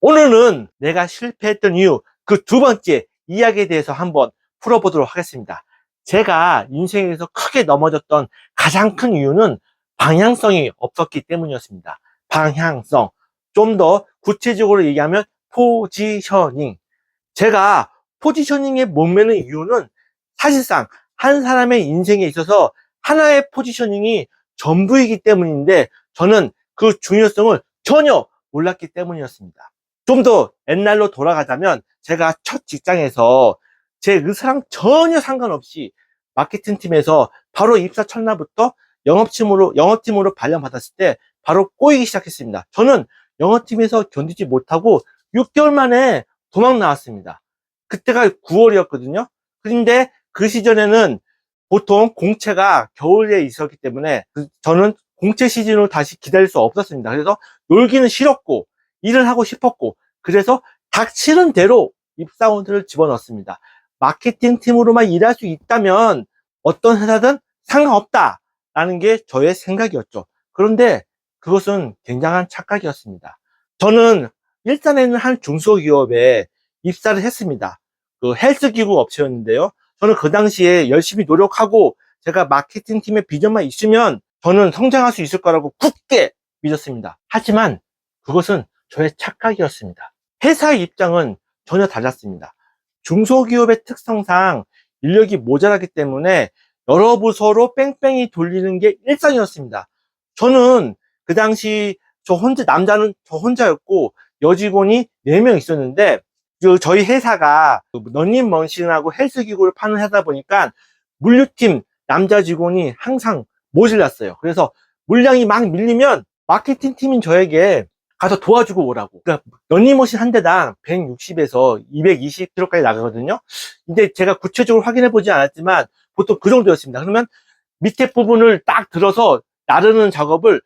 오늘은 내가 실패했던 이유, 그 두 번째 이야기에 대해서 한번 풀어보도록 하겠습니다. 제가 인생에서 크게 넘어졌던 가장 큰 이유는 방향성이 없었기 때문이었습니다. 방향성. 좀 더 구체적으로 얘기하면 포지셔닝. 제가 포지셔닝에 목매는 이유는 사실상 한 사람의 인생에 있어서 하나의 포지셔닝이 전부이기 때문인데 저는 그 중요성을 전혀 몰랐기 때문이었습니다. 좀 더 옛날로 돌아가자면 제가 첫 직장에서 제 의사랑 전혀 상관없이 마케팅 팀에서 바로 입사 첫날부터 영업팀으로 발령받았을 때 바로 꼬이기 시작했습니다. 저는 영업팀에서 견디지 못하고 6개월 만에 도망 나왔습니다. 그때가 9월이었거든요. 그런데 그 시절에는 보통 공채가 겨울에 있었기 때문에 저는 공채 시즌으로 다시 기다릴 수 없었습니다. 그래서 놀기는 싫었고 일을 하고 싶었고 그래서 닥치는 대로 입사원들을 집어넣습니다. 마케팅 팀으로만 일할 수 있다면 어떤 회사든 상관없다라는 게 저의 생각이었죠. 그런데 그것은 굉장한 착각이었습니다. 저는 일산에 있는 한 중소기업에 입사를 했습니다. 그 헬스기구 업체였는데요. 저는 그 당시에 열심히 노력하고 제가 마케팅 팀의 비전만 있으면 저는 성장할 수 있을 거라고 굳게 믿었습니다. 하지만 그것은 저의 착각이었습니다. 회사의 입장은 전혀 달랐습니다. 중소기업의 특성상 인력이 모자라기 때문에 여러 부서로 뺑뺑이 돌리는 게 일상이었습니다. 저는 그 당시 남자는 저 혼자였고 여직원이 4명 있었는데 저희 회사가 런닝머신하고 헬스기구를 파는 회사다 보니까 물류팀 남자 직원이 항상 모질랐어요. 그래서 물량이 막 밀리면 마케팅 팀인 저에게 가서 도와주고 오라고. 그러니까 런닝머신 한 대당 160에서 220kg까지 나가거든요. 근데 제가 구체적으로 확인해 보지 않았지만 보통 그 정도였습니다. 그러면 밑에 부분을 딱 들어서 나르는 작업을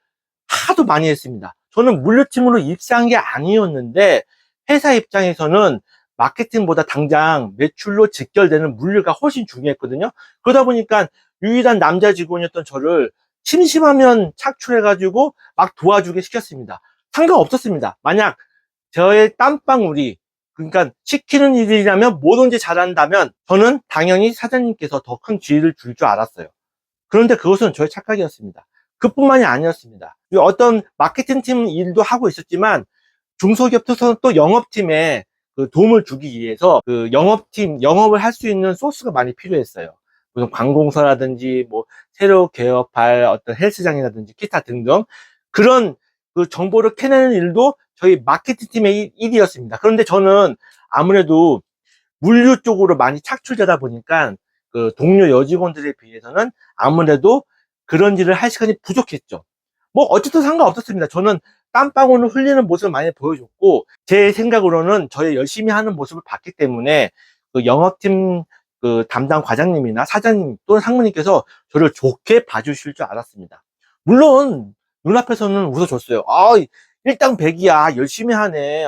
하도 많이 했습니다. 저는 물류팀으로 입사한 게 아니었는데 회사 입장에서는 마케팅보다 당장 매출로 직결되는 물류가 훨씬 중요했거든요. 그러다 보니까 유일한 남자 직원이었던 저를 심심하면 착출해가지고 막 도와주게 시켰습니다. 상관없었습니다. 만약 저의 땀방울이 그러니까 시키는 일이라면 뭐든지 잘한다면 저는 당연히 사장님께서 더 큰 지위를 줄 줄 알았어요. 그런데 그것은 저의 착각이었습니다. 그뿐만이 아니었습니다. 어떤 마케팅 팀 일도 하고 있었지만 중소기업 특성은 또 영업팀에 그 도움을 주기 위해서 그 영업을 할 수 있는 소스가 많이 필요했어요. 무슨 관공서라든지 뭐 새로 개업할 어떤 헬스장이라든지 기타 등등 그런 그 정보를 캐내는 일도 저희 마케팅 팀의 일이었습니다. 그런데 저는 아무래도 물류 쪽으로 많이 착출되다 보니까 그 동료 여직원들에 비해서는 아무래도 그런 일을 할 시간이 부족했죠. 뭐 어쨌든 상관없었습니다. 저는 땀방울을 흘리는 모습을 많이 보여줬고 제 생각으로는 저의 열심히 하는 모습을 봤기 때문에 그 영업팀 그 담당 과장님이나 사장님 또는 상무님께서 저를 좋게 봐주실 줄 알았습니다. 물론 눈앞에서는 웃어줬어요. 일당백이야 열심히 하네.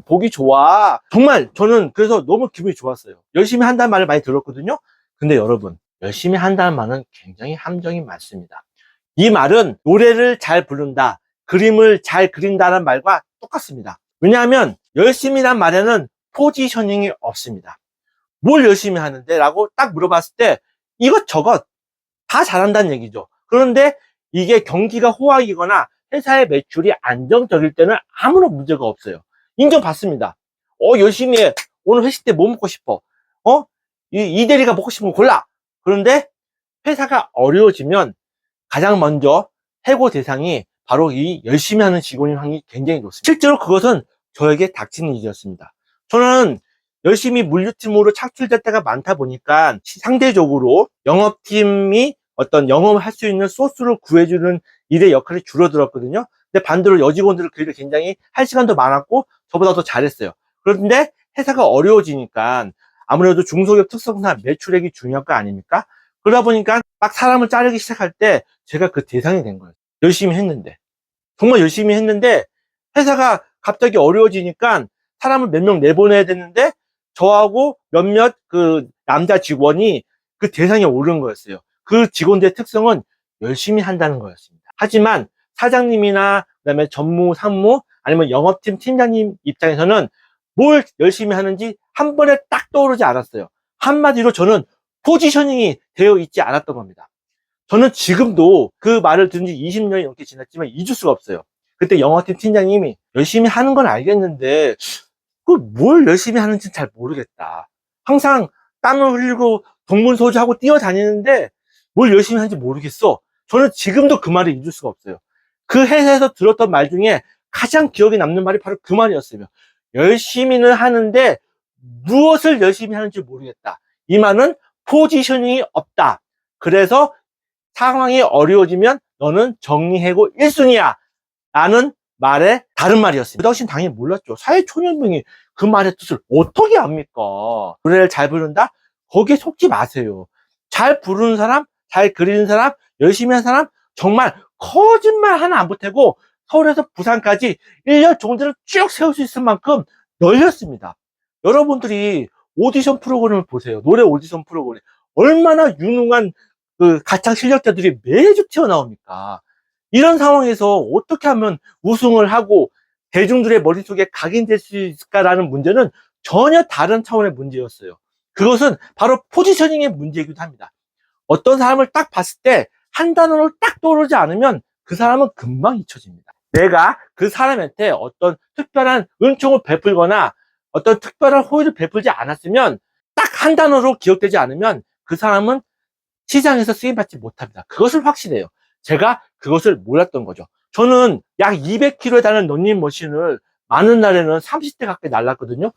보기 좋아. 정말 저는 그래서 너무 기분이 좋았어요. 열심히 한다는 말을 많이 들었거든요. 근데 여러분 열심히 한다는 말은 굉장히 함정이 많습니다. 이 말은 노래를 잘 부른다, 그림을 잘 그린다는 말과 똑같습니다. 왜냐하면 열심히란 말에는 포지셔닝이 없습니다. 뭘 열심히 하는데? 라고 딱 물어봤을 때 이것저것 다 잘한다는 얘기죠. 그런데 이게 경기가 호황이거나 회사의 매출이 안정적일 때는 아무런 문제가 없어요. 인정받습니다. 열심히 해. 오늘 회식 때 뭐 먹고 싶어? 이 대리가 먹고 싶은 거 골라. 그런데 회사가 어려워지면 가장 먼저 해고 대상이 바로 이 열심히 하는 직원인 확률이 굉장히 높습니다. 실제로 그것은 저에게 닥치는 일이었습니다. 저는 열심히 물류팀으로 착출될 때가 많다 보니까 상대적으로 영업팀이 어떤 영업을 할 수 있는 소스를 구해주는 일의 역할이 줄어들었거든요. 근데 반대로 여직원들은 그 일을 굉장히 할 시간도 많았고 저보다 더 잘했어요. 그런데 회사가 어려워지니까 아무래도 중소기업 특성상 매출액이 중요한 거 아닙니까? 그러다 보니까 막 사람을 자르기 시작할 때 제가 그 대상이 된 거예요. 열심히 했는데. 정말 열심히 했는데 회사가 갑자기 어려워지니까 사람을 몇 명 내보내야 되는데 저하고 몇몇 그 남자 직원이 그 대상에 오른 거였어요. 그 직원들의 특성은 열심히 한다는 거였습니다. 하지만 사장님이나 그다음에 전무, 상무 아니면 영업팀 팀장님 입장에서는 뭘 열심히 하는지 한 번에 딱 떠오르지 않았어요. 한마디로 저는 포지셔닝이 되어 있지 않았던 겁니다. 저는 지금도 그 말을 들은 지 20년이 넘게 지났지만 잊을 수가 없어요. 그때 영업팀 팀장님이 열심히 하는 건 알겠는데 그 뭘 열심히 하는지 잘 모르겠다. 항상 땀을 흘리고 동문서주하고 뛰어다니는데 뭘 열심히 하는지 모르겠어. 저는 지금도 그 말을 잊을 수가 없어요. 그 회사에서 들었던 말 중에 가장 기억에 남는 말이 바로 그 말이었어요. 열심히는 하는데 무엇을 열심히 하는지 모르겠다. 이 말은 포지셔닝이 없다. 그래서 상황이 어려워지면 너는 정리해고 1순위야. 라는 말의 다른 말이었습니다. 그 당시엔 당연히 몰랐죠. 사회초년생이 그 말의 뜻을 어떻게 압니까? 노래를 잘 부른다? 거기에 속지 마세요. 잘 부르는 사람, 잘 그리는 사람, 열심히 한 사람, 정말 거짓말 하나 안 보태고 서울에서 부산까지 1년 정도를 쭉 세울 수 있을 만큼 널렸습니다. 여러분들이 오디션 프로그램을 보세요. 노래 오디션 프로그램. 얼마나 유능한 그 가창 실력자들이 매주 튀어나옵니까? 이런 상황에서 어떻게 하면 우승을 하고 대중들의 머릿속에 각인될 수 있을까라는 문제는 전혀 다른 차원의 문제였어요. 그것은 바로 포지셔닝의 문제이기도 합니다. 어떤 사람을 딱 봤을 때 한 단어로 딱 떠오르지 않으면 그 사람은 금방 잊혀집니다. 내가 그 사람한테 어떤 특별한 은총을 베풀거나 어떤 특별한 호의를 베풀지 않았으면 딱 한 단어로 기억되지 않으면 그 사람은 시장에서 쓰임받지 못합니다. 그것을 확신해요. 제가 그것을 몰랐던 거죠. 저는 약 200km에 달하는 런닝머신을 많은 날에는 30대 가까이 날랐거든요.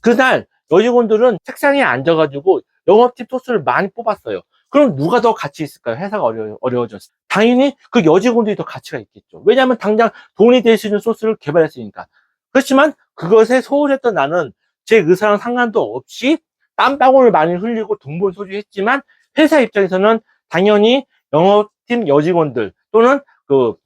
그날 여직원들은 책상에 앉아가지고 영업팀 토스를 많이 뽑았어요. 그럼 누가 더 가치 있을까요? 회사가 어려워졌어요. 당연히 그 여직원들이 더 가치가 있겠죠. 왜냐하면 당장 돈이 될 수 있는 소스를 개발했으니까. 그렇지만 그것에 소홀했던 나는 제 의사랑 상관도 없이 땀방울을 많이 흘리고 동분서주했지만 회사 입장에서는 당연히 영업팀 여직원들 또는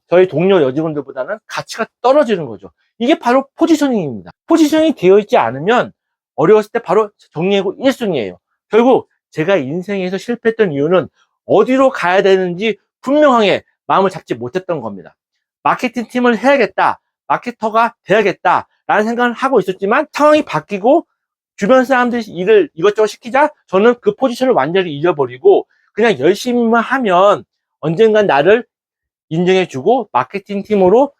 저희 동료 여직원들보다는 가치가 떨어지는 거죠. 이게 바로 포지셔닝입니다. 포지셔닝이 되어 있지 않으면 어려웠을 때 바로 정리하고 1순위예요. 결국 제가 인생에서 실패했던 이유는 어디로 가야 되는지 분명하게 마음을 잡지 못했던 겁니다. 마케팅 팀을 해야겠다, 마케터가 돼야겠다 라는 생각을 하고 있었지만 상황이 바뀌고 주변 사람들이 일을 이것저것 시키자 저는 그 포지션을 완전히 잊어버리고 그냥 열심히만 하면 언젠간 나를 인정해주고 마케팅 팀으로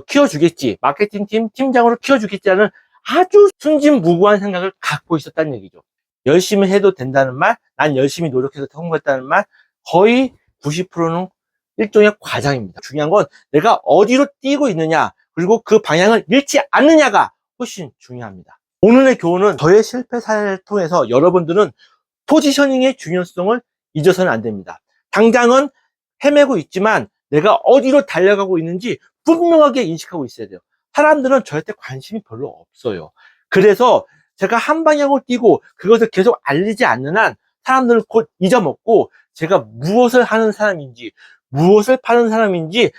키워주겠지, 마케팅 팀 팀장으로 키워주겠지라는 아주 순진무구한 생각을 갖고 있었다는 얘기죠. 열심히 해도 된다는 말, 난 열심히 노력해서 성공했다는 말, 거의 90%는 일종의 과장입니다. 중요한 건 내가 어디로 뛰고 있느냐, 그리고 그 방향을 잃지 않느냐가 훨씬 중요합니다. 오늘의 교훈은 저의 실패 사례를 통해서 여러분들은 포지셔닝의 중요성을 잊어서는 안 됩니다. 당장은 헤매고 있지만 내가 어디로 달려가고 있는지 분명하게 인식하고 있어야 돼요. 사람들은 저한테 관심이 별로 없어요. 그래서 제가 한 방향으로 뛰고 그것을 계속 알리지 않는 한 사람들은 곧 잊어먹고 제가 무엇을 하는 사람인지 무엇을 파는 사람인지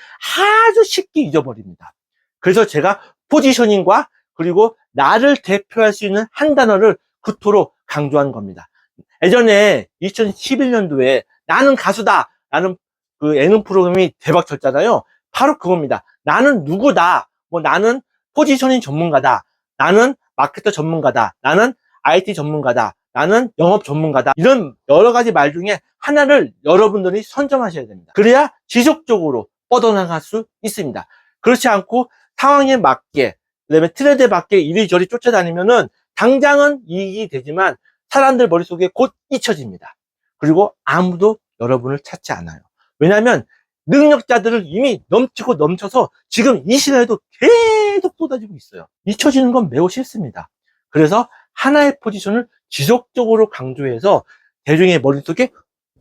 아주 쉽게 잊어버립니다. 그래서 제가 포지셔닝과 그리고 나를 대표할 수 있는 한 단어를 그토록 강조한 겁니다. 예전에 2011년도에 나는 가수다 라는 그 예능 프로그램이 대박 쳤잖아요. 바로 그겁니다. 나는 누구다, 나는 포지셔닝 전문가다, 나는 마케터 전문가다, 나는 IT 전문가다, 나는 영업 전문가다, 이런 여러 가지 말 중에 하나를 여러분들이 선점하셔야 됩니다. 그래야 지속적으로 뻗어나갈 수 있습니다. 그렇지 않고 상황에 맞게, 그다음에 트렌드에 맞게 이리저리 쫓아다니면은 당장은 이익이 되지만 사람들 머릿속에 곧 잊혀집니다. 그리고 아무도 여러분을 찾지 않아요. 왜냐하면 능력자들을 이미 넘치고 넘쳐서 지금 이 시간에도 계속 쏟아지고 있어요. 잊혀지는 건 매우 싫습니다. 그래서 하나의 포지션을 지속적으로 강조해서 대중의 머릿속에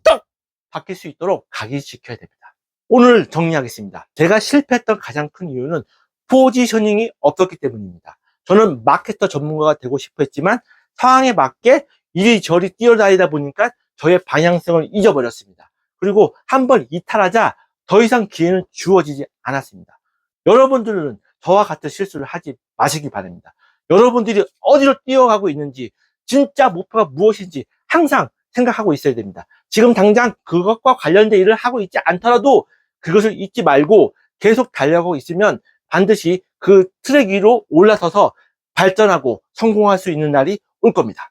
떡 박힐 수 있도록 각인시켜야 됩니다. 오늘 정리하겠습니다. 제가 실패했던 가장 큰 이유는 포지셔닝이 없었기 때문입니다. 저는 마케터 전문가가 되고 싶어 했지만 상황에 맞게 이리저리 뛰어다니다 보니까 저의 방향성을 잊어버렸습니다. 그리고 한번 이탈하자 더 이상 기회는 주어지지 않았습니다. 여러분들은 저와 같은 실수를 하지 마시기 바랍니다. 여러분들이 어디로 뛰어가고 있는지, 진짜 목표가 무엇인지 항상 생각하고 있어야 됩니다. 지금 당장 그것과 관련된 일을 하고 있지 않더라도 그것을 잊지 말고 계속 달려가고 있으면 반드시 그 트랙 위로 올라서서 발전하고 성공할 수 있는 날이 올 겁니다.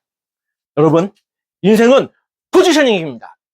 여러분, 인생은 포지셔닝입니다.